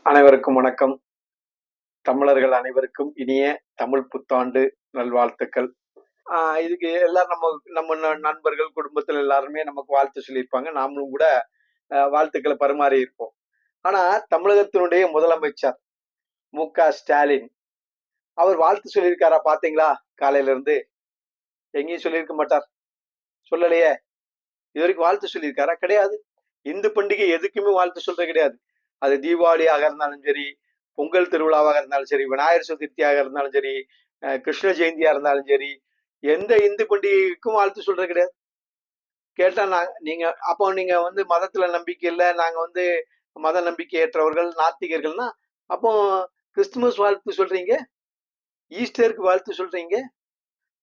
அனைவருக்கும் வணக்கம். தமிழர்கள் அனைவருக்கும் இனிய தமிழ் புத்தாண்டு நல்வாழ்த்துக்கள். இதுக்கு எல்லாம் நம்ம நம்ம நண்பர்கள், குடும்பத்தில் எல்லாருமே நமக்கு வாழ்த்து சொல்லியிருப்பாங்க. நாமளும் கூட வாழ்த்துக்களை பரிமாறி இருப்போம். ஆனா தமிழகத்தினுடைய முதலமைச்சர் மு.க.ஸ்டாலின் அவர் வாழ்த்து சொல்லியிருக்காரா பாத்தீங்களா? காலையில இருந்து எங்கேயும் சொல்லியிருக்க மாட்டார். சொல்லலையே. இது வரைக்கும் வாழ்த்து சொல்லியிருக்காரா? கிடையாது. இந்து பண்டிகை எதுக்குமே வாழ்த்து சொல்றது கிடையாது. அது தீபாவளியாக இருந்தாலும் சரி, பொங்கல் திருவிழாவாக இருந்தாலும் சரி, விநாயகர் சதுர்த்தியாக இருந்தாலும் சரி, கிருஷ்ண ஜெயந்தியா இருந்தாலும் சரி, எந்த இந்து பண்டிகைக்கும் வாழ்த்து சொல்றது கிடையாது. கேட்டா நீங்க அப்போ நீங்க மதத்துல நம்பிக்கை இல்லை, நாங்க மத நம்பிக்கையற்றவர்கள், நாத்திகர்கள்னா அப்போ கிறிஸ்துமஸ் வாழ்த்து சொல்றீங்க, ஈஸ்டருக்கு வாழ்த்து சொல்றீங்க,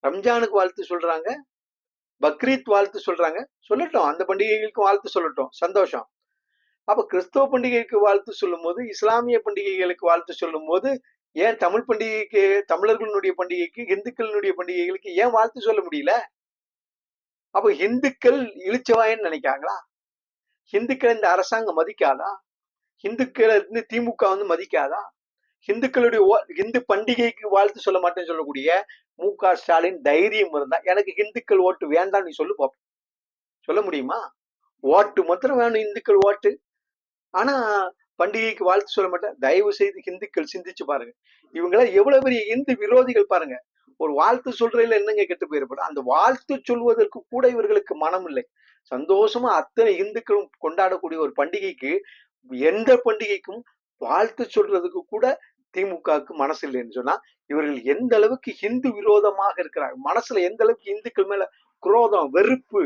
ரம்ஜானுக்கு வாழ்த்து சொல்றாங்க, பக்ரீத் வாழ்த்து சொல்றாங்க. சொல்லட்டும், அந்த பண்டிகைகளுக்கு வாழ்த்து சொல்லட்டும், சந்தோஷம். அப்ப கிறிஸ்தவ பண்டிகைக்கு வாழ்த்து சொல்லும் போது, இஸ்லாமிய பண்டிகைகளுக்கு வாழ்த்து சொல்லும் போது, ஏன் தமிழ் பண்டிகைக்கு, தமிழர்களுடைய பண்டிகைக்கு, இந்துக்களினுடைய பண்டிகைகளுக்கு ஏன் வாழ்த்து சொல்ல முடியல? அப்ப இந்துக்கள் இழிச்சவாயன்னு நினைக்காங்களா? இந்துக்கள் இந்த அரசாங்கம் மதிக்காதா? இந்துக்களை திமுக மதிக்காதா? இந்துக்களுடைய இந்து பண்டிகைக்கு வாழ்த்து சொல்ல மாட்டேன்னு சொல்லக்கூடிய மு.க.ஸ்டாலின் தைரியம் இருந்தா, எனக்கு இந்துக்கள் ஓட்டு வேண்டாம் நீ சொல்லு பாப்போம். சொல்ல முடியுமா? ஓட்டு மாத்திரம் வேணும், இந்துக்கள் ஓட்டு. ஆனா பண்டிகைக்கு வாழ்த்து சொல்ல மாட்டேன். தயவு செய்து இந்துக்கள் சிந்திச்சு பாருங்க. இவங்கள எவ்வளவு பெரிய இந்து விரோதிகள் பாருங்க. ஒரு வாழ்த்து சொல்றதுல என்னங்க கெட்டு போயிருப்படும்? அந்த வாழ்த்து சொல்வதற்கு கூட இவர்களுக்கு மனம் இல்லை. சந்தோஷமா அத்தனை இந்துக்களும் கொண்டாடக்கூடிய ஒரு பண்டிகைக்கு, எந்த பண்டிகைக்கும் வாழ்த்து சொல்றதுக்கு கூட திமுகவுக்கு மனசு இல்லைன்னு சொன்னா, இவர்கள் எந்த அளவுக்கு இந்து விரோதமாக இருக்கிறாங்க, மனசுல எந்த அளவுக்கு இந்துக்கள் மேல குரோதம், வெறுப்பு,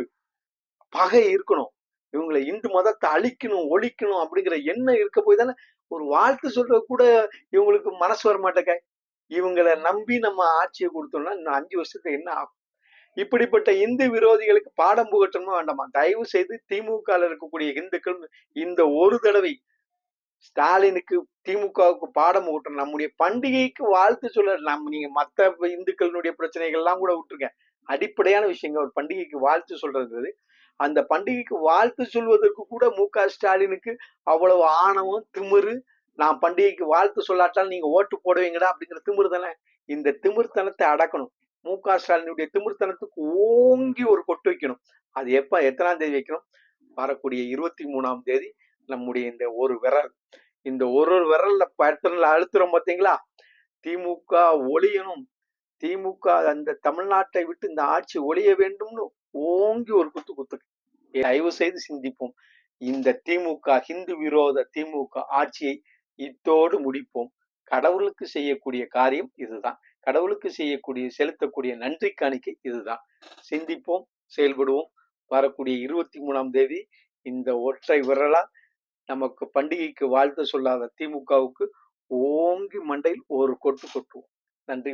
பகை இருக்கணும். இவங்களை இந்து மதத்தை அழிக்கணும், ஒழிக்கணும் அப்படிங்கிற எண்ணம் இருக்க போய் தானே ஒரு வாழ்த்து சொல்றது கூட இவங்களுக்கு மனசு வர மாட்டேங்க. இவங்களை நம்பி நம்ம ஆட்சியை கொடுத்தோம்னா இன்னும் 5 வருஷத்துக்கு என்ன ஆகும்? இப்படிப்பட்ட இந்து விரோதிகளுக்கு பாடம் புகட்டணுமா வேண்டாமா? தயவு செய்து திமுக இருக்கக்கூடிய இந்துக்கள் இந்த ஒரு தடவை ஸ்டாலினுக்கு, திமுகவுக்கு பாடம் புகட்டணும். நம்முடைய பண்டிகைக்கு வாழ்த்து சொல்ல நீங்க மத்த இந்துக்களுடைய பிரச்சனைகள் எல்லாம் கூட விட்டுருங்க. அடிப்படையான விஷயங்க ஒரு பண்டிகைக்கு வாழ்த்து சொல்றது. அந்த பண்டிகைக்கு வாழ்த்து சொல்வதற்கு கூட மு.க.ஸ்டாலினுக்கு அவ்வளவு ஆணவம், திமிரு. நான் பண்டிகைக்கு வாழ்த்து சொல்லாட்டால் நீங்க ஓட்டு போடுவீங்கடா அப்படிங்கிற திமிரு தானே. இந்த திமிர்த்தனத்தை அடக்கணும். மு.க.ஸ்டாலினுடைய திமிர்த்தனத்துக்கு ஓங்கி ஒரு கொட்டு வைக்கணும். அது எத்தனாம் தேதி வைக்கணும்? வரக்கூடிய 23ஆம் தேதி நம்முடைய இந்த ஒரு விரல், இந்த ஒரு விரல்ல பட்டன்ல அழுத்துறோம் பாத்தீங்களா? திமுக ஒழியணும், திமுக அந்த தமிழ்நாட்டை விட்டு இந்த ஆட்சி ஒழிய வேண்டும்னு ஓங்கி ஒரு குத்து. தயவு செய்து சிந்திப்போம். இந்த திமுக, ஹிந்து விரோத திமுக ஆட்சியை இத்தோடு முடிப்போம். கடவுளுக்கு செய்யக்கூடிய காரியம் இதுதான். கடவுளுக்கு செலுத்தக்கூடிய நன்றி காணிக்கை இதுதான். சிந்திப்போம், செயல்படுவோம். வரக்கூடிய 23ஆம் தேதி இந்த ஒற்றை விரலா நமக்கு பண்டிகைக்கு வாழ்த்து சொல்லாத திமுகவுக்கு ஓங்கி மண்டையில் ஒரு கொட்டு கொட்டுவோம். நன்றி.